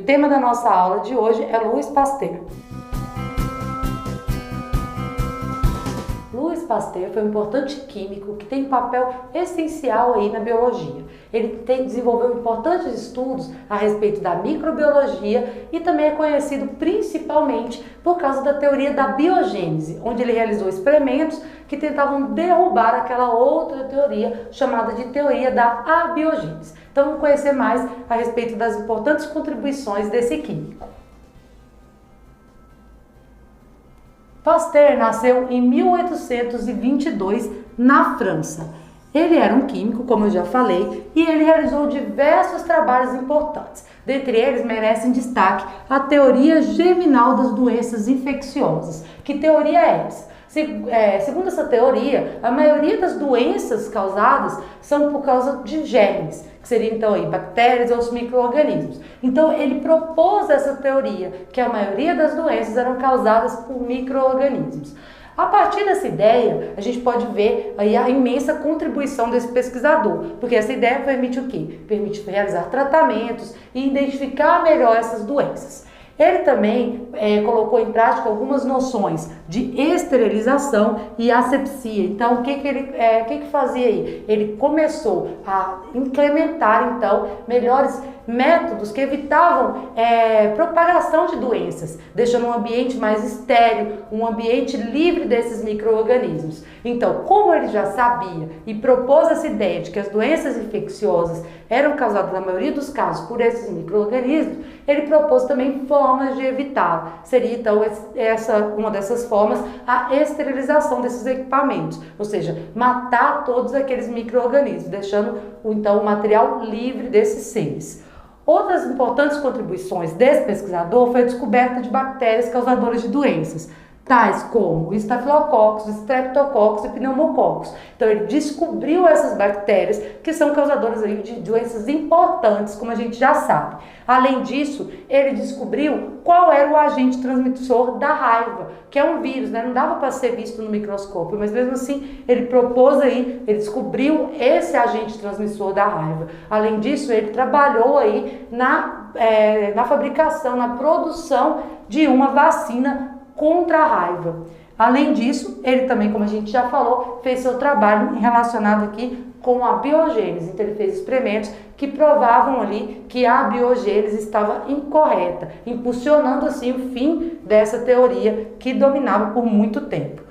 tema da nossa aula de hoje é Louis Pasteur. Louis Pasteur foi um importante químico que tem um papel essencial aí na biologia. Ele desenvolveu importantes estudos a respeito da microbiologia e também é conhecido principalmente por causa da teoria da biogênese, onde ele realizou experimentos que tentavam derrubar aquela outra teoria chamada de teoria da abiogênese. Então vamos conhecer mais a respeito das importantes contribuições desse químico. Pasteur nasceu em 1822 na França. Ele era um químico, como eu já falei, e ele realizou diversos trabalhos importantes. Dentre eles, merecem destaque a teoria germinal das doenças infecciosas. Que teoria é essa? Segundo essa teoria, a maioria das doenças causadas são por causa de germes, que seriam então aí bactérias ou os micro-organismos. Então ele propôs essa teoria, que a maioria das doenças eram causadas por micro-organismos. A partir dessa ideia, a gente pode ver aí a imensa contribuição desse pesquisador, porque essa ideia permite o quê? Permite realizar tratamentos e identificar melhor essas doenças. Ele também colocou em prática algumas noções de esterilização e asepsia. Então, o que fazia aí? Ele começou a implementar, então, melhores métodos que evitavam propagação de doenças, deixando um ambiente mais estéril, um ambiente livre desses micro-organismos. Então, como ele já sabia e propôs essa ideia de que as doenças infecciosas eram causadas, na maioria dos casos, por esses micro-organismos, ele propôs também formas de evitá-lo. Seria, então, uma dessas formas, a esterilização desses equipamentos, ou seja, matar todos aqueles micro-organismos, deixando, então, o material livre desses seres. Outras importantes contribuições desse pesquisador foi a descoberta de bactérias causadoras de doenças, tais como estafilococcus, streptococcus e pneumococcus. Então ele descobriu essas bactérias que são causadoras aí de doenças importantes, como a gente já sabe. Além disso, ele descobriu qual era o agente transmissor da raiva, que é um vírus, né? Não dava para ser visto no microscópio, mas mesmo assim ele propôs aí, ele descobriu esse agente transmissor da raiva. Além disso, ele trabalhou aí na fabricação, na produção de uma vacina contra a raiva. Além disso, ele também, como a gente já falou, fez seu trabalho relacionado aqui com a biogênese. Então ele fez experimentos que provavam ali que a biogênese estava incorreta, impulsionando assim o fim dessa teoria que dominava por muito tempo.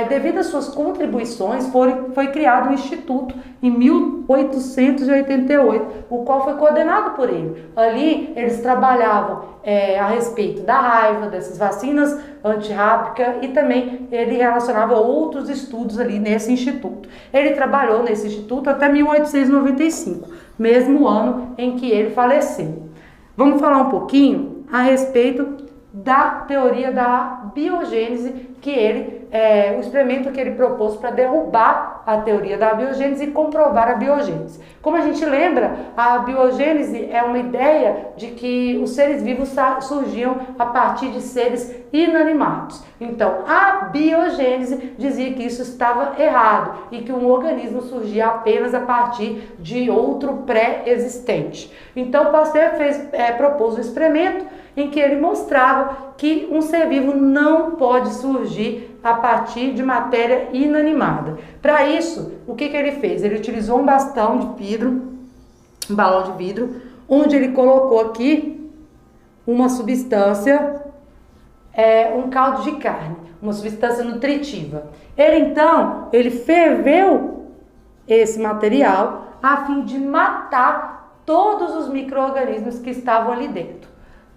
Devido às suas contribuições, foi criado um instituto em 1888, o qual foi coordenado por ele. Ali eles trabalhavam a respeito da raiva, dessas vacinas antirrábica, e também ele relacionava outros estudos ali nesse instituto. Ele trabalhou nesse instituto até 1895, mesmo ano em que ele faleceu. Vamos falar um pouquinho a respeito da teoria da biogênese, o experimento que ele propôs para derrubar a teoria da biogênese e comprovar a biogênese. Como a gente lembra, a biogênese é uma ideia de que os seres vivos surgiam a partir de seres inanimados. Então, a biogênese dizia que isso estava errado e que um organismo surgia apenas a partir de outro pré-existente. Então, Pasteur propôs um experimento em que ele mostrava que um ser vivo não pode surgir a partir de matéria inanimada. Para isso, o que ele fez? Ele utilizou um balão de vidro, onde ele colocou aqui uma substância, um caldo de carne, uma substância nutritiva. Ele ferveu esse material a fim de matar todos os micro-organismos que estavam ali dentro.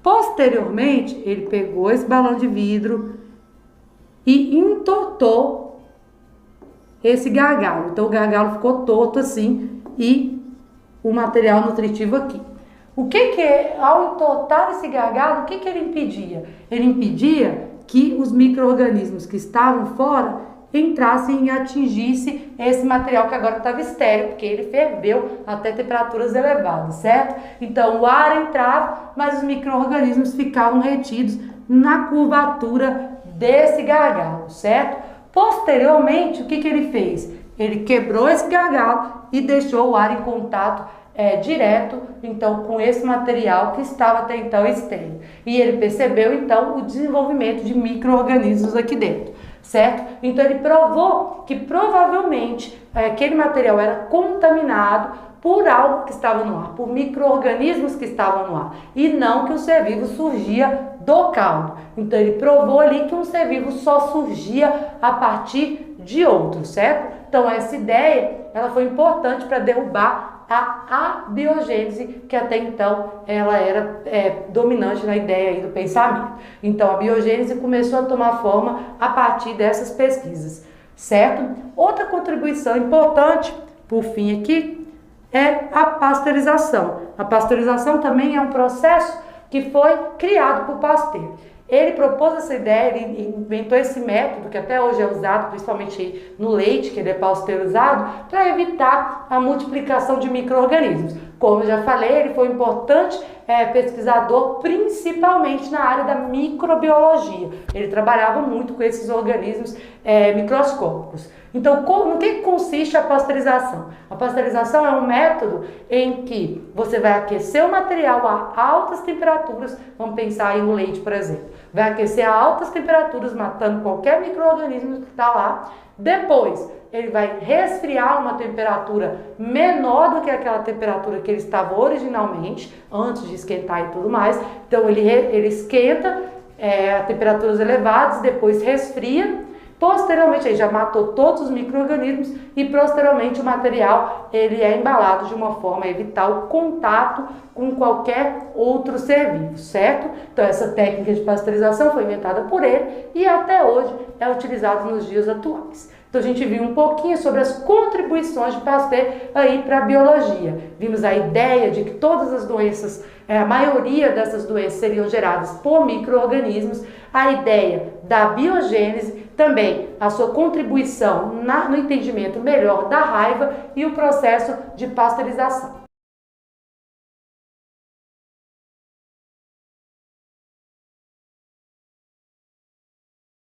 Posteriormente, ele pegou esse balão de vidro e entortou esse gargalo. Então, o gargalo ficou torto assim e o material nutritivo aqui. Ao entortar esse gargalo, o que ele impedia? Ele impedia que os micro-organismos que estavam fora entrassem e atingissem esse material que agora estava estéril, porque ele ferveu até temperaturas elevadas, certo? Então o ar entrava, mas os micro-organismos ficavam retidos na curvatura desse gargalo, certo? Posteriormente, o que ele fez? Ele quebrou esse gargalo e deixou o ar em contato direto, então, com esse material que estava até então estéril. E ele percebeu, então, o desenvolvimento de micro-organismos aqui dentro, certo? Então, ele provou que provavelmente aquele material era contaminado por algo que estava no ar, por micro-organismos que estavam no ar, e não que o ser vivo surgia do caldo. Então, ele provou ali que um ser vivo só surgia a partir de outro, certo? Então, essa ideia, ela foi importante para derrubar a abiogênese, que até então ela era dominante na ideia aí do pensamento. Então, a biogênese começou a tomar forma a partir dessas pesquisas, certo? Outra contribuição importante, por fim aqui, é a pasteurização. A pasteurização também é um processo que foi criado por Pasteur. Ele propôs essa ideia, ele inventou esse método que até hoje é usado, principalmente no leite, que ele é pasteurizado, para evitar a multiplicação de micro-organismos. Como eu já falei, ele foi um importante pesquisador, principalmente na área da microbiologia. Ele trabalhava muito com esses organismos microscópicos. Então, no que consiste a pasteurização? A pasteurização é um método em que você vai aquecer o material a altas temperaturas, vamos pensar aí no leite, por exemplo. Vai aquecer a altas temperaturas, matando qualquer micro-organismo que está lá. Depois, ele vai resfriar a uma temperatura menor do que aquela temperatura que ele estava originalmente, antes de esquentar e tudo mais. Então, ele esquenta a temperaturas elevadas, depois resfria. Posteriormente, ele já matou todos os micro-organismos e posteriormente o material ele é embalado de uma forma a evitar o contato com qualquer outro ser vivo, certo? Então essa técnica de pasteurização foi inventada por ele e até hoje é utilizada nos dias atuais. Então a gente viu um pouquinho sobre as contribuições de Pasteur aí para a biologia. Vimos a ideia de que todas as doenças, a maioria dessas doenças seriam geradas por micro-organismos, a ideia da biogênese, também a sua contribuição no entendimento melhor da raiva e o processo de pasteurização.